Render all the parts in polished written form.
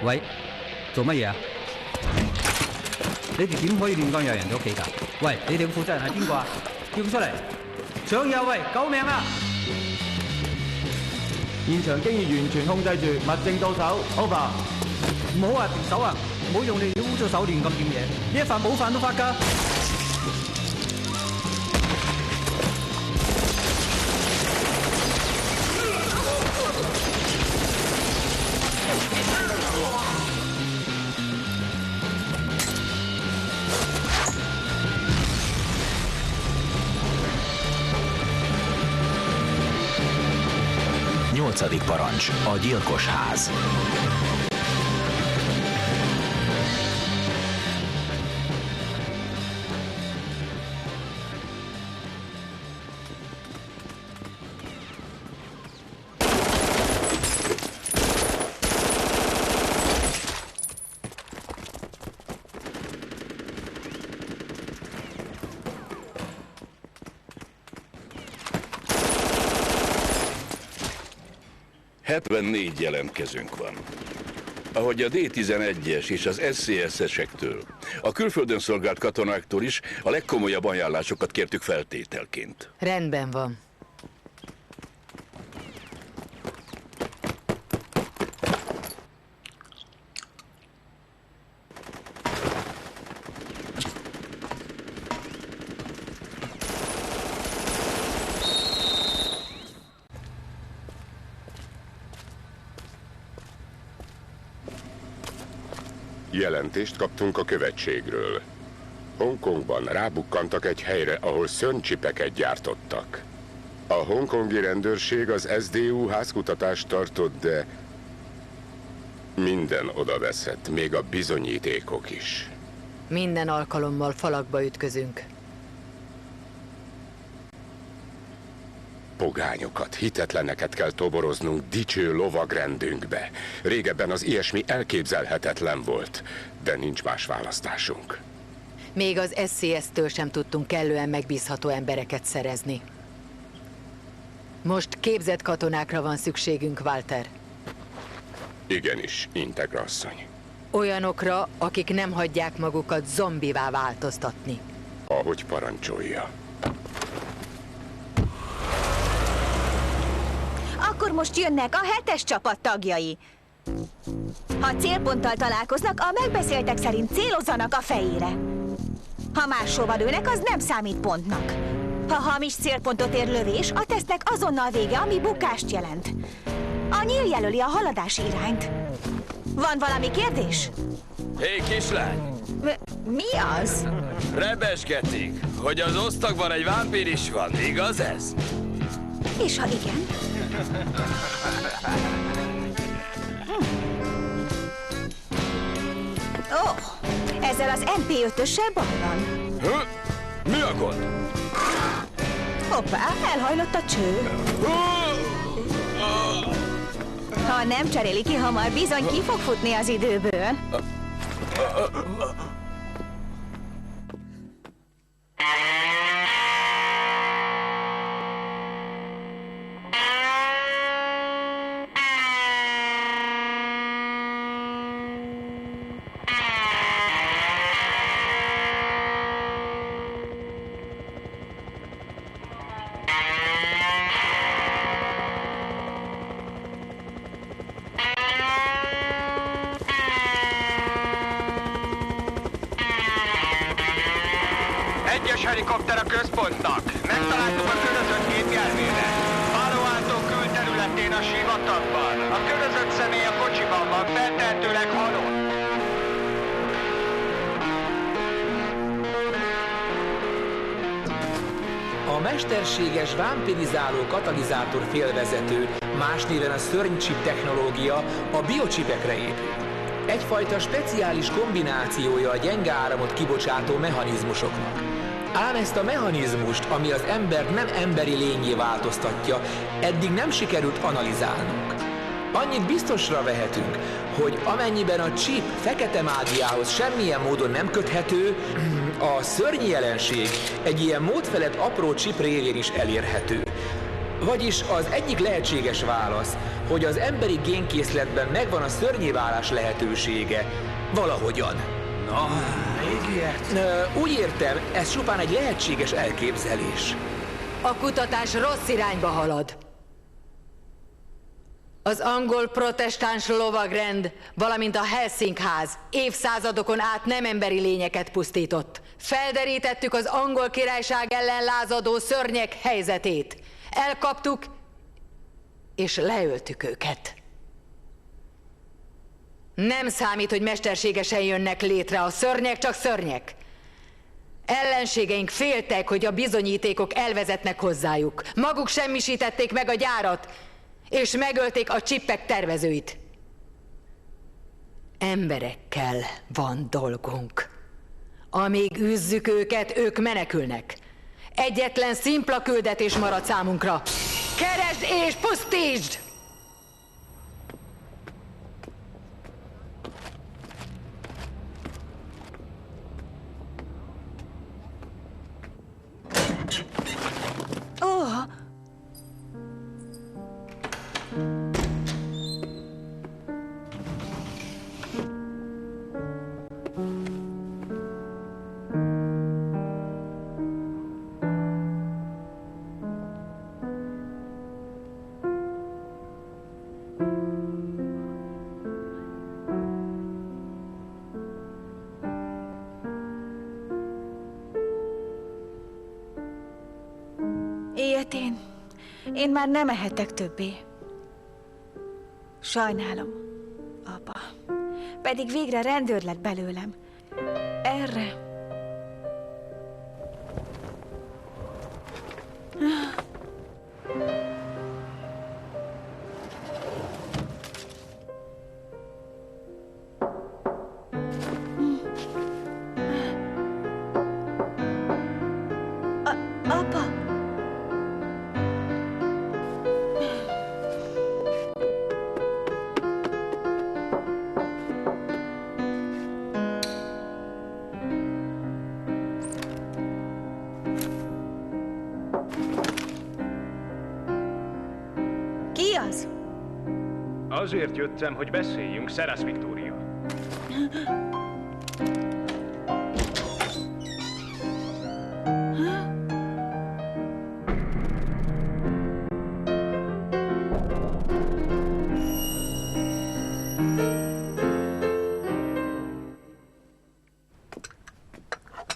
喂，做乜嘢啊？你哋點可以亂咁入人哋屋企㗎？喂，你哋嘅負責人係邊個啊？叫佢出嚟！搶嘢啊！喂，救命啊！現場經已完全控制住，物證到手 ，over。唔好啊，停手啊！唔好用你哋污糟手亂咁掂嘢，呢一飯冇飯都發㗎。Nyolcadik parancs, a gyilkos ház. ...74 jelentkezőnk van. Ahogy a D11-es és az SCSS-ektől, a külföldön szolgált katonáktól is a legkomolyabb ajánlásokat kértük feltételként. Rendben van. Jelentést kaptunk a követségről. Hongkongban rábukkantak egy helyre, ahol szörnycsipeket gyártottak. A hongkongi rendőrség az SDU házkutatást tartott, de minden odaveszett, még a bizonyítékok is. Minden alkalommal falakba ütközünk. Pogányokat, hitetleneket kell toboroznunk dicső lovagrendünkbe. Régebben az ilyesmi elképzelhetetlen volt, de nincs más választásunk. Még az SCS-től sem tudtunk kellően megbízható embereket szerezni. Most képzett katonákra van szükségünk, Walter. Igenis, Integra asszony. Olyanokra, akik nem hagyják magukat zombivá változtatni. Ahogy parancsolja. Akkor most jönnek a 7-es csapat tagjai. Ha célponttal találkoznak, a megbeszéltek szerint célozzanak a fejére. Ha máshova lőnek, az nem számít pontnak. Ha hamis célpontot ér lövés, a tesztnek azonnal vége, ami bukást jelent. A nyíl jelöli a haladási irányt. Van valami kérdés? Hé, kislány! Mi az? Rebesgetik, hogy az osztagban egy vámpír is van, igaz ez? És ha igen? Oh, ezzel az MP5-össel baj van. Mi a gond? Hoppá, elhajlott a cső. Ha nem cseréli ki hamar, bizony ki fog futni az időből. Egyes helikopter a központnak. Megtaláltuk a körözött gépjárművet. Palo Alto külterületén a sivatagban. A körözött személy a kocsiban van, feltehetőleg halott. A mesterséges vámpirizáló katalizátor félvezető, más néven a szörnycsip technológia a biocsipekre épül. Egyfajta speciális kombinációja a gyenge áramot kibocsátó mechanizmusoknak. Ám ezt a mechanizmust, ami az embert nem emberi lényé változtatja, eddig nem sikerült analizálnunk. Annyit biztosra vehetünk, hogy amennyiben a chip fekete mágiához semmilyen módon nem köthető, a szörny jelenség egy ilyen módfelett apró chip révén is elérhető. Vagyis az egyik lehetséges válasz, hogy az emberi génkészletben megvan a szörnyéválás lehetősége. Valahogyan. Na, még ilyet? Úgy értem, ez csupán egy lehetséges elképzelés. A kutatás rossz irányba halad. Az angol protestáns lovagrend, valamint a Helsinki-ház évszázadokon át nem emberi lényeket pusztított. Felderítettük az angol királyság ellen lázadó szörnyek helyzetét. Elkaptuk, és leöltük őket. Nem számít, hogy mesterségesen jönnek létre, a szörnyek csak szörnyek. Ellenségeink féltek, hogy a bizonyítékok elvezetnek hozzájuk. Maguk semmisítették meg a gyárat, és megölték a csippek tervezőit. Emberekkel van dolgunk. Amíg űzzük őket, ők menekülnek. Egyetlen szimpla küldetés marad számunkra. Keresd és pusztítsd! Ilyet én már nem ehetek többé. Sajnálom, apa. Pedig végre rendőr lett belőlem. Erre... Apa! Ki az? Azért jöttem, hogy beszéljünk, Szerász Viktória.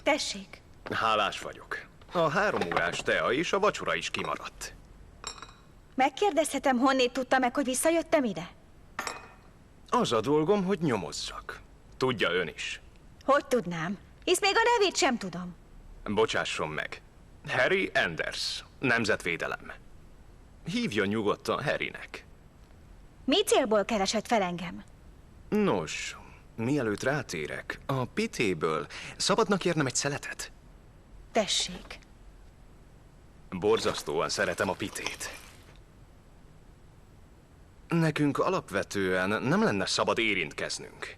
Tessék. Hálás vagyok. A 3 órás tea és a vacsora is kimaradt. Megkérdezhetem, honnét tudta meg, hogy visszajöttem ide? Az a dolgom, hogy nyomozzak. Tudja ön is. Hogy tudnám? Hisz még a nevét sem tudom. Bocsásson meg. Harry Anders, nemzetvédelem. Hívjon nyugodtan Harrynek. Mi célból keresett fel engem? Nos, mielőtt rátérek, a pitéből szabadna kérnem egy szeletet? Tessék. Borzasztóan szeretem a pitét. Nekünk alapvetően nem lenne szabad érintkeznünk.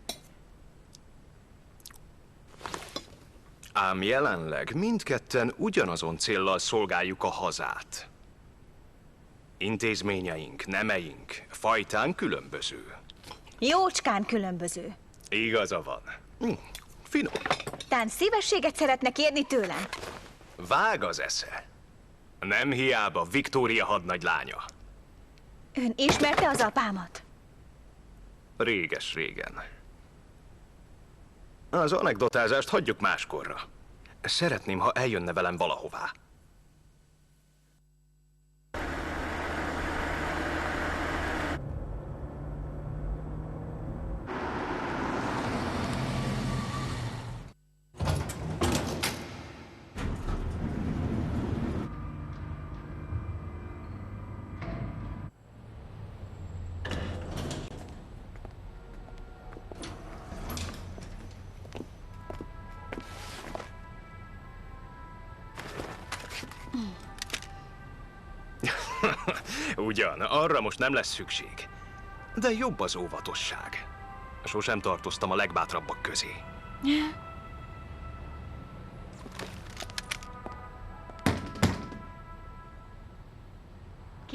Ám jelenleg mindketten ugyanazon céllal szolgáljuk a hazát. Intézményeink, nemeink, fajtán különböző. Jócskán különböző. Igaza van. Finom. Tán szívességet szeretne kérni tőlem? Vág az esze. Nem hiába Viktória hadnagylánya. Ön ismerte az apámat? Réges-régen. Az anekdotázást hagyjuk máskorra. Szeretném, ha eljönne velem valahová. Ugyan, arra most nem lesz szükség. De jobb az óvatosság. Sosem tartoztam a legbátrabbak közé.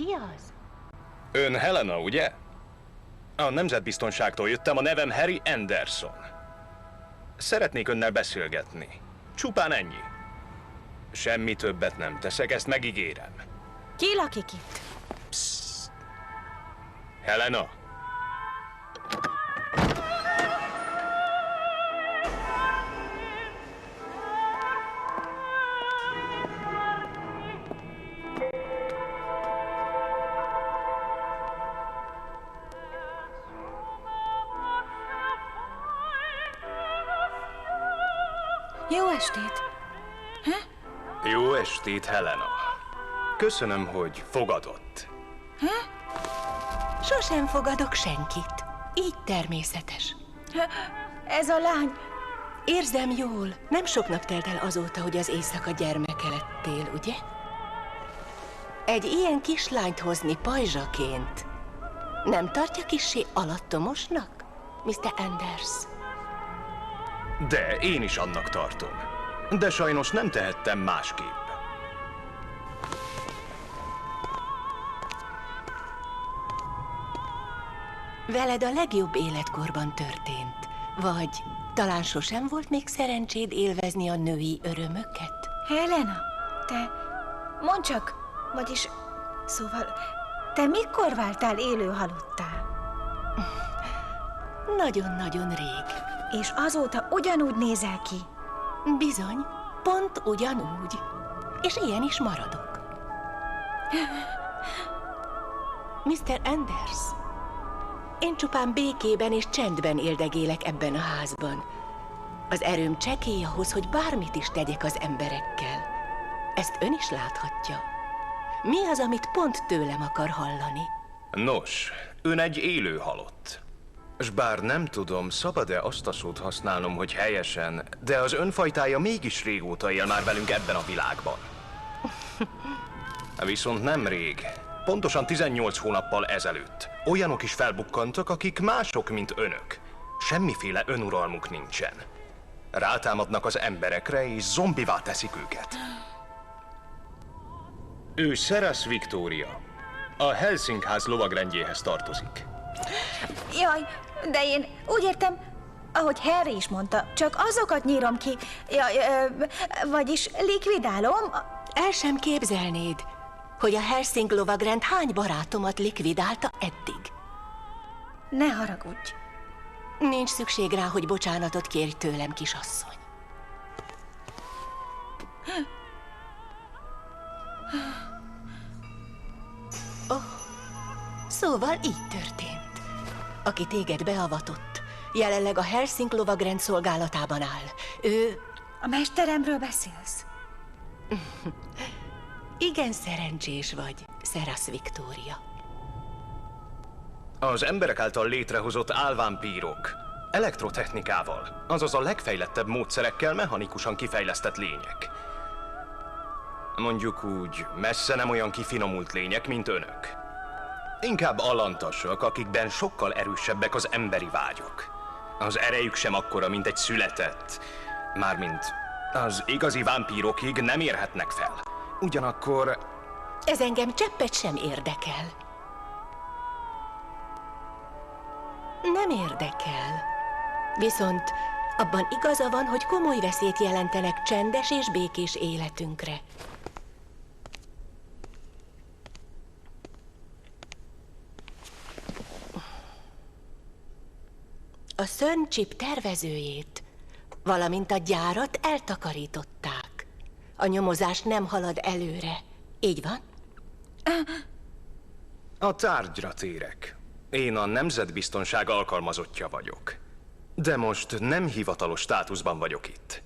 Ki az? Ön Helena, ugye? A Nemzetbiztonságtól jöttem, a nevem Harry Anderson. Szeretnék önnel beszélgetni. Csupán ennyi. Semmi többet nem teszek, ezt megígérem. Ki lakik itt? Helena? Jó estét! Jó estét, Helena. Köszönöm, hogy fogadott. Sosem fogadok senkit. Így természetes. Ez a lány... Érzem jól. Nem soknak telt el azóta, hogy az éjszaka gyermeke lettél, ugye? Egy ilyen kislányt hozni pajzsaként nem tartja kissé alattomosnak, Mr. Anders? De én is annak tartom. De sajnos nem tehettem másképp. Veled a legjobb életkorban történt. Vagy talán sosem volt még szerencséd élvezni a női örömöket? Helena, te... Mondd csak, vagyis... Szóval... Te mikor váltál élő halottá? Nagyon-nagyon rég. És azóta ugyanúgy nézel ki? Bizony, pont ugyanúgy. És ilyen is maradok. Mr. Anders, én csupán békében és csendben éldegélek ebben a házban. Az erőm csekély ahhoz, hogy bármit is tegyek az emberekkel. Ezt ön is láthatja. Mi az, amit pont tőlem akar hallani? Nos, ön egy élő halott. S bár nem tudom, szabad-e azt a szót használnom, hogy helyesen, de az önfajtája mégis régóta él már velünk ebben a világban. Viszont nem rég, pontosan 18 hónappal ezelőtt olyanok is felbukkantak, akik mások, mint önök. Semmiféle önuralmuk nincsen. Rátámadnak az emberekre, és zombivá teszik őket. Ő Seras Victoria. A Helsingház lovagrendjéhez tartozik. Jaj, de én úgy értem, ahogy Harry is mondta, csak azokat nyírom ki, vagyis likvidálom. El sem képzelnéd, hogy a Helsing lovagrend hány barátomat likvidálta eddig. Ne haragudj. Nincs szükség rá, hogy bocsánatot kérj tőlem, kisasszony. Oh, szóval így történt. Aki téged beavatott, jelenleg a Helsing lovagrend szolgálatában áll. Ő... A mesteremről beszélsz? Igen szerencsés vagy, Seras Victoria. Az emberek által létrehozott álvámpírok elektrotechnikával, azaz a legfejlettebb módszerekkel mechanikusan kifejlesztett lények. Mondjuk úgy, messze nem olyan kifinomult lények, mint önök. Inkább alantasak, akikben sokkal erősebbek az emberi vágyok. Az erejük sem akkora, mint egy született. Mármint az igazi vámpírokig nem érhetnek fel. Ugyanakkor... Ez engem cseppet sem érdekel. Nem érdekel. Viszont abban igaza van, hogy komoly veszélyt jelentenek csendes és békés életünkre. A CERN-chip tervezőjét, valamint a gyárat eltakarították. A nyomozás nem halad előre. Így van? A tárgyra térek. Én a nemzetbiztonság alkalmazottja vagyok. De most nem hivatalos státuszban vagyok itt.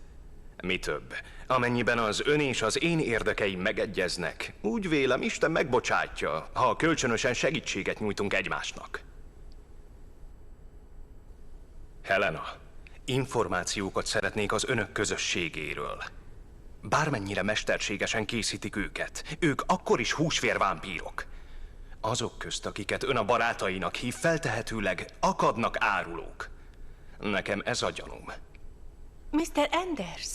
Mi több, amennyiben az ön és az én érdekeim megegyeznek, úgy vélem, Isten megbocsátja, ha kölcsönösen segítséget nyújtunk egymásnak. Helena, információkat szeretnék az önök közösségéről. Bármennyire mesterségesen készítik őket, ők akkor is húsvérvámpírok. Azok közt, akiket ön a barátainak hív, feltehetőleg akadnak árulók. Nekem ez a gyanúm. Mr. Anders,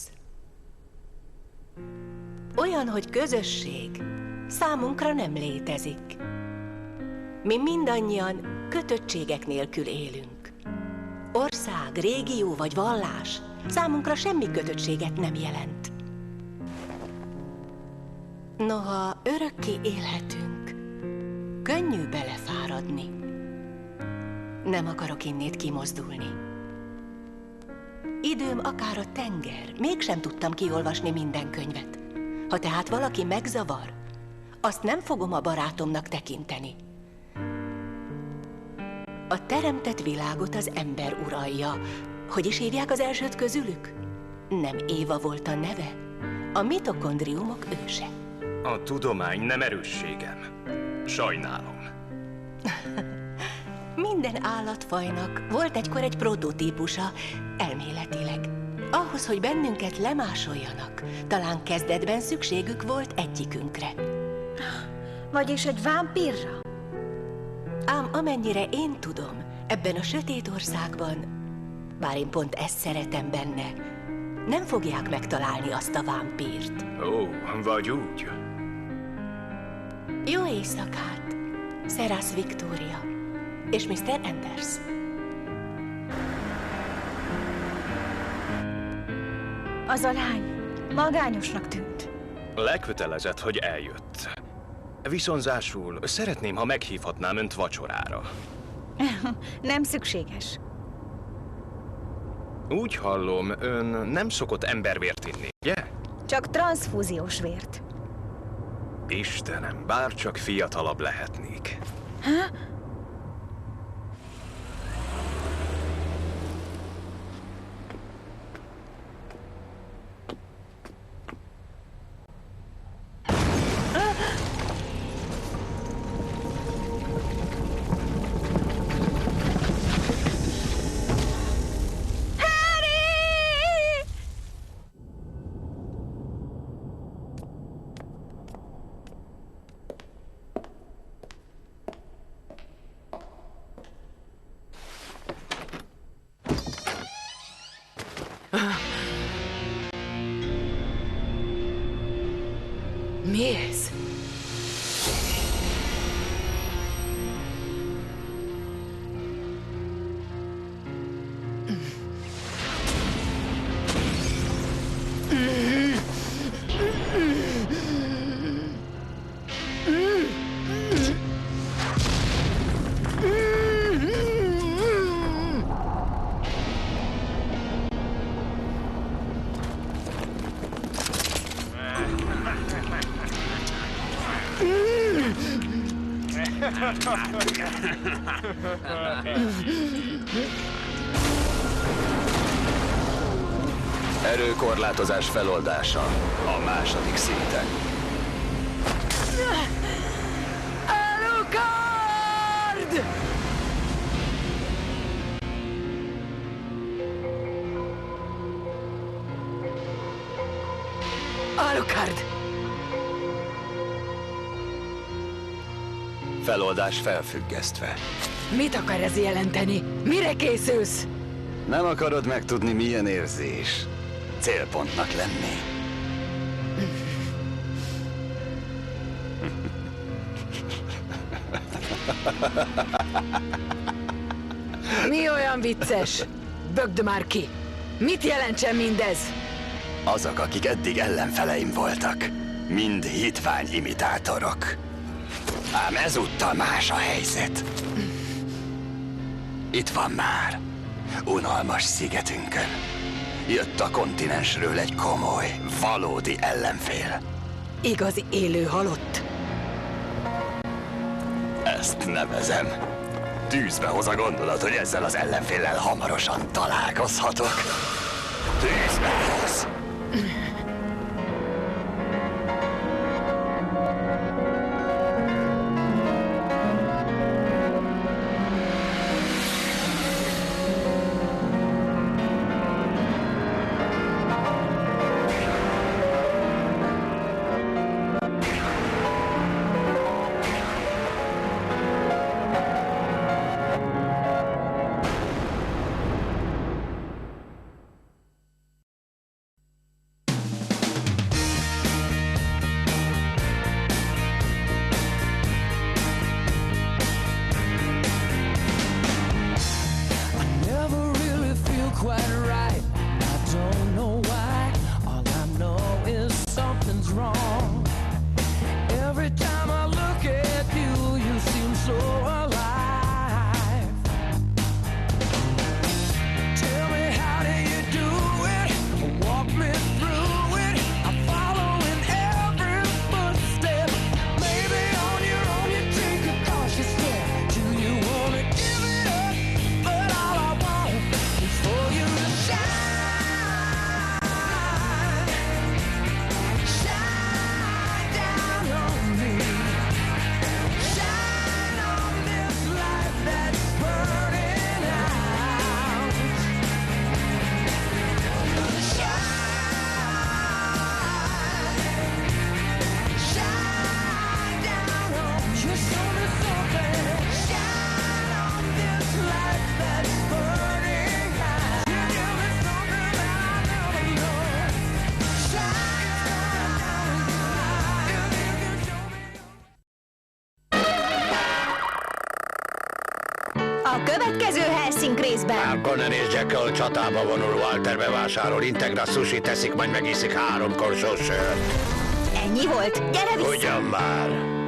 olyan, hogy közösség, számunkra nem létezik. Mi mindannyian kötöttségek nélkül élünk. Ország, régió vagy vallás számunkra semmi kötöttséget nem jelent. Noha örökké élhetünk, könnyű belefáradni. Nem akarok innét kimozdulni. Időm akár a tenger, mégsem tudtam kiolvasni minden könyvet. Ha tehát valaki megzavar, azt nem fogom a barátomnak tekinteni. A teremtett világot az ember uralja. Hogy is hívják az elsőt közülük? Nem Éva volt a neve? A mitokondriumok őse. A tudomány nem erősségem. Sajnálom. Minden állatfajnak volt egykor egy prototípusa, elméletileg. Ahhoz, hogy bennünket lemásoljanak, talán kezdetben szükségük volt egyikünkre. Vagyis egy vámpírra? Ám amennyire én tudom, ebben a sötét országban, bár én pont ezt szeretem benne, nem fogják megtalálni azt a vámpírt. Ó, vagy úgy. Jó éjszakát, Seras Victoria és Mr. Anders. Az a lány magányosnak tűnt. Lekötelezett, hogy eljött. Viszonzásul szeretném, ha meghívhatnám önt vacsorára. Nem szükséges. Úgy hallom, ön nem szokott embervért inni, ugye? Csak transzfúziós vért. Istenem, bárcsak fiatalabb lehetnék. Ha? Mi ez? Erőkorlátozás feloldása a második szinten. Alucard! Alucard! Feloldás felfüggesztve. Mit akar ez jelenteni? Mire készülsz? Nem akarod megtudni, milyen érzés célpontnak lenni? Mi olyan vicces? Bögd már ki! Mit jelentsen mindez? Azok, akik eddig ellenfeleim voltak, mind hitvány imitátorok. Ám ezúttal más a helyzet. Itt van már, unalmas szigetünkön. Jött a kontinensről egy komoly, valódi ellenfél. Igazi élő halott? Ezt nevezem. Tűzbe hoz a gondolat, hogy ezzel az ellenféllel hamarosan találkozhatok. Tűzbe hoz. A következő Helsinki részben. Harkonnen és Jekyll csatába vonul, Walter bevásárol, Integra sushi teszik, majd megiszik 3 korsó sört. Ennyi volt? Gyere vissza! Ugyan már!